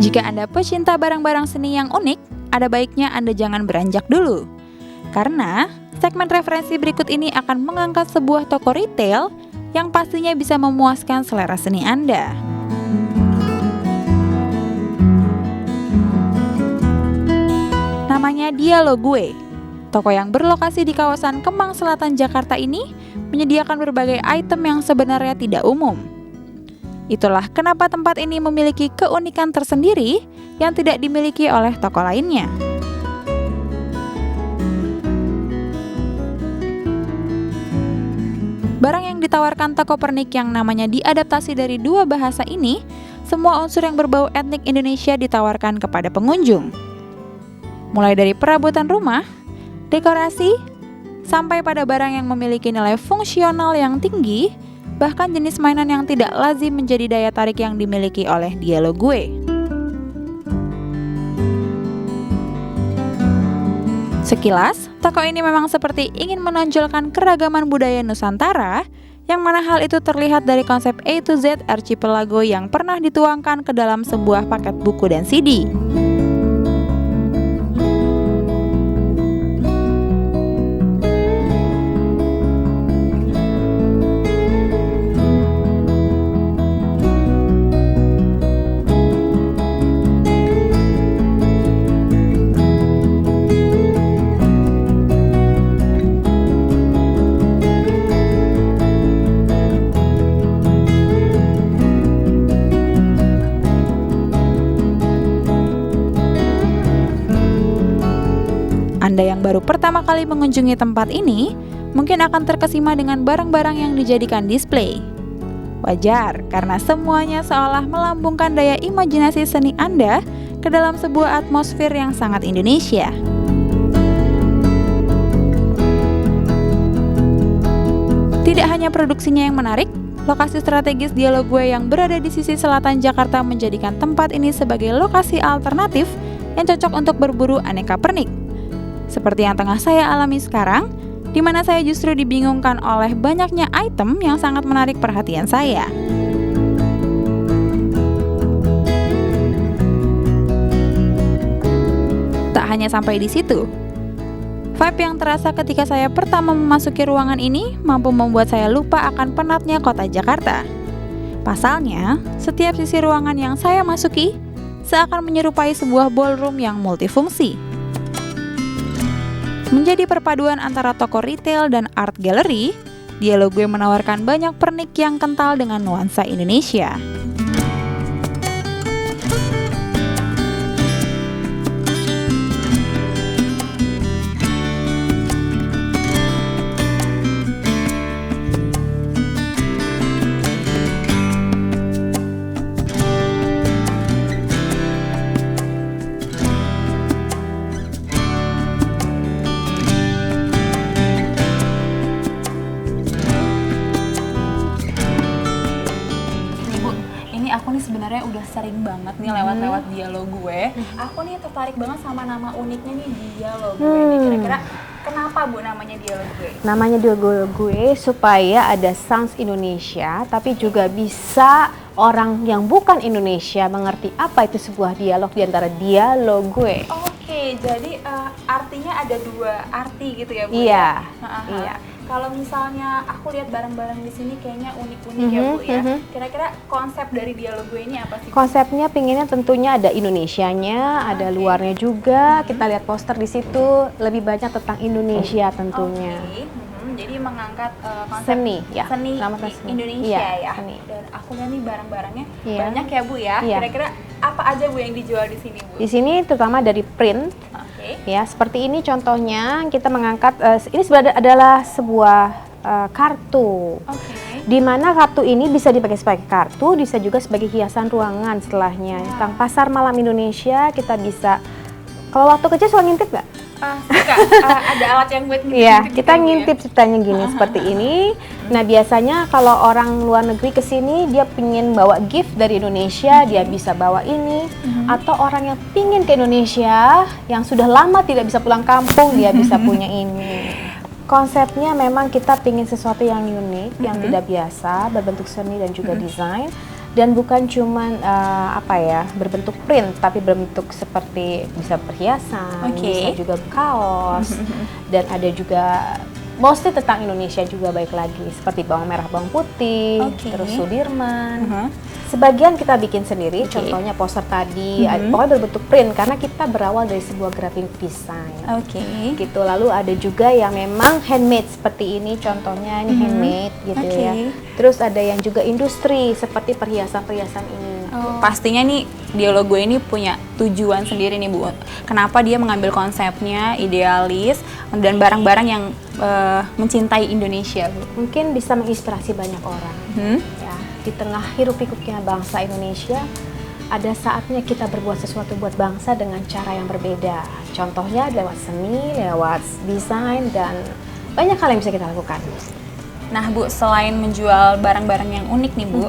Jika Anda pecinta barang-barang seni yang unik, ada baiknya Anda jangan beranjak dulu. Karena segmen referensi berikut ini akan mengangkat sebuah toko retail yang pastinya bisa memuaskan selera seni Anda. Namanya Dia Lo Gue. Toko yang berlokasi di kawasan Kemang Selatan, Jakarta ini menyediakan berbagai item yang sebenarnya tidak umum. Itulah kenapa tempat ini memiliki keunikan tersendiri yang tidak dimiliki oleh toko lainnya. Barang yang ditawarkan toko pernik yang namanya diadaptasi dari dua bahasa ini, semua unsur yang berbau etnik Indonesia ditawarkan kepada pengunjung. Mulai dari perabotan rumah, dekorasi, sampai pada barang yang memiliki nilai fungsional yang tinggi, bahkan jenis mainan yang tidak lazim menjadi daya tarik yang dimiliki oleh Dia Lo Gue. Sekilas, toko ini memang seperti ingin menonjolkan keragaman budaya Nusantara, yang mana hal itu terlihat dari konsep A to Z Archipelago yang pernah dituangkan ke dalam sebuah paket buku dan CD. Anda yang baru pertama kali mengunjungi tempat ini, mungkin akan terkesima dengan barang-barang yang dijadikan display. Wajar, karena semuanya seolah melambungkan daya imajinasi seni Anda ke dalam sebuah atmosfer yang sangat Indonesia. Tidak hanya produksinya yang menarik, lokasi strategis Dia Lo Gue yang berada di sisi selatan Jakarta menjadikan tempat ini sebagai lokasi alternatif yang cocok untuk berburu aneka pernik. Seperti yang tengah saya alami sekarang, di mana saya justru dibingungkan oleh banyaknya item yang sangat menarik perhatian saya. Tak hanya sampai di situ, vibe yang terasa ketika saya pertama memasuki ruangan ini mampu membuat saya lupa akan penatnya kota Jakarta. Pasalnya, setiap sisi ruangan yang saya masuki seakan menyerupai sebuah ballroom yang multifungsi. Menjadi perpaduan antara toko retail dan art gallery, Dia Lo Gue menawarkan banyak pernik yang kental dengan nuansa Indonesia. Aku nih sebenarnya udah sering banget nih lewat-lewat Dia Lo Gue. Aku nih tertarik banget sama nama uniknya nih Dia Lo Gue. Nih kira-kira kenapa Bu namanya Dia Lo Gue? Namanya Dia Lo Gue supaya ada sounds Indonesia, tapi juga bisa orang yang bukan Indonesia mengerti apa itu sebuah dialog di antara Dia Lo Gue. Oke, jadi artinya ada dua arti gitu ya Bu? Iya. Iya. Kalau misalnya aku lihat barang-barang di sini kayaknya unik-unik ya Bu ya. Kira-kira konsep dari Dia Lo Gue ini apa sih? Konsepnya pinginnya tentunya ada Indonesianya, ada luarnya juga. Kita lihat poster di situ lebih banyak tentang Indonesia tentunya. Jadi mengangkat konsep seni, ya. Seni di Indonesia ya. Seni. Dan aku lihat nih barang-barangnya banyak ya Bu ya. Kira-kira apa aja Bu yang dijual di sini Bu? Di sini terutama dari print. Ya, seperti ini contohnya kita mengangkat ini sebenarnya adalah sebuah kartu. Di mana kartu ini bisa dipakai sebagai kartu, bisa juga sebagai hiasan ruangan setelahnya. Tentang pasar malam Indonesia kita bisa. Kalau waktu kecil suka ngintip nggak? Suka. Ada alat yang buat ngintip. Iya, kita ngintip ceritanya gini seperti ini. Nah, biasanya kalau orang luar negeri ke sini dia pingin bawa gift dari Indonesia, dia bisa bawa ini. Atau orang yang pingin ke Indonesia yang sudah lama tidak bisa pulang kampung, dia bisa punya ini. Konsepnya memang kita pingin sesuatu yang unik, yang tidak biasa, berbentuk seni dan juga desain. Dan bukan cuman berbentuk print, tapi berbentuk seperti bisa perhiasan, bisa juga kaos, dan ada juga mostly tentang Indonesia juga, baik lagi seperti bawang merah, bawang putih, terus Sudirman. Sebagian kita bikin sendiri, contohnya poster tadi, pokoknya berbentuk print karena kita berawal dari sebuah graphic design. Gitu. Lalu ada juga yang memang handmade seperti ini, contohnya ini handmade gitu ya. Terus ada yang juga industri seperti perhiasan-perhiasan ini. Pastinya nih Dialogue ini punya tujuan sendiri nih Bu. Kenapa dia mengambil konsepnya idealis dan barang-barang yang mencintai Indonesia Bu? Mungkin bisa menginspirasi banyak orang. Ya, di tengah hiruk pikuknya bangsa Indonesia, ada saatnya kita berbuat sesuatu buat bangsa dengan cara yang berbeda. Contohnya lewat seni, lewat desain, dan banyak hal yang bisa kita lakukan. Nah Bu, selain menjual barang-barang yang unik nih Bu,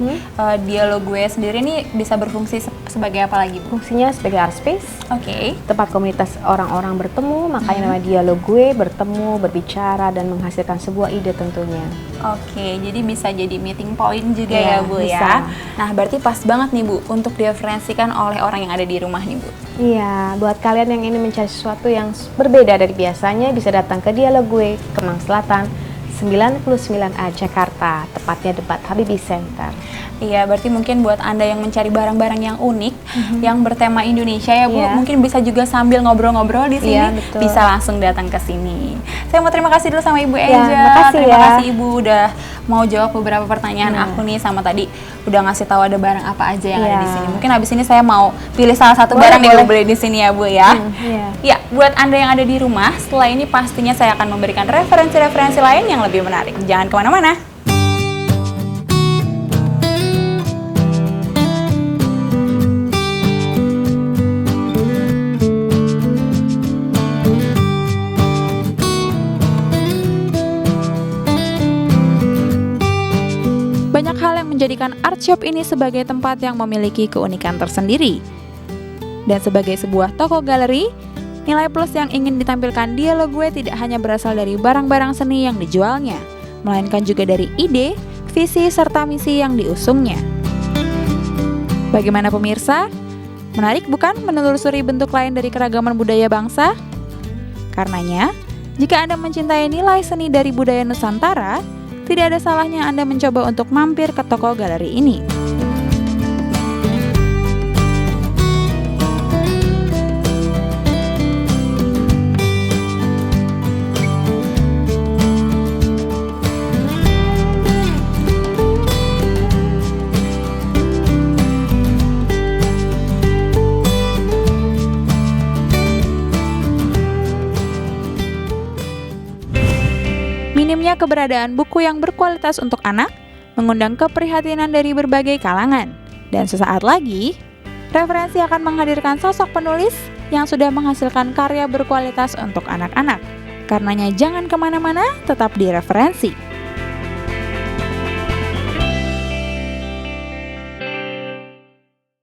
Dialogue sendiri nih bisa berfungsi sebagai apa lagi Bu? Fungsinya sebagai art space, tempat komunitas orang-orang bertemu, makanya nama Dialogue, bertemu, berbicara, dan menghasilkan sebuah ide tentunya. Jadi bisa jadi meeting point juga ya Bu bisa. ya. Nah berarti pas banget nih Bu untuk direferensikan oleh orang yang ada di rumah nih Bu. Iya, buat kalian yang ingin mencari sesuatu yang berbeda dari biasanya, bisa datang ke Dialogue, Kemang Selatan, 99A Jakarta, tepatnya dekat Habibie Center. Iya, berarti mungkin buat Anda yang mencari barang-barang yang unik, yang bertema Indonesia ya Bu, mungkin bisa juga sambil ngobrol-ngobrol di sini, bisa langsung datang ke sini. Saya mau terima kasih dulu sama Ibu Angel. Terima kasih Ibu udah mau jawab beberapa pertanyaan aku nih, sama tadi udah ngasih tahu ada barang apa aja yang ada di sini. Mungkin habis ini saya mau pilih salah satu barang yang beli di sini ya Bu ya. Ya, buat Anda yang ada di rumah, setelah ini pastinya saya akan memberikan referensi-referensi lain yang lebih menarik. Jangan kemana-mana. Banyak hal yang menjadikan art shop ini sebagai tempat yang memiliki keunikan tersendiri. Dan sebagai sebuah toko galeri, nilai plus yang ingin ditampilkan Dialogue tidak hanya berasal dari barang-barang seni yang dijualnya, melainkan juga dari ide, visi, serta misi yang diusungnya. Bagaimana pemirsa? Menarik bukan menelusuri bentuk lain dari keragaman budaya bangsa? Karenanya, jika Anda mencintai nilai seni dari budaya Nusantara, tidak ada salahnya Anda mencoba untuk mampir ke toko galeri ini. Minimnya keberadaan buku yang berkualitas untuk anak mengundang keprihatinan dari berbagai kalangan. Dan sesaat lagi, referensi akan menghadirkan sosok penulis yang sudah menghasilkan karya berkualitas untuk anak-anak. Karenanya jangan kemana-mana, tetap di referensi.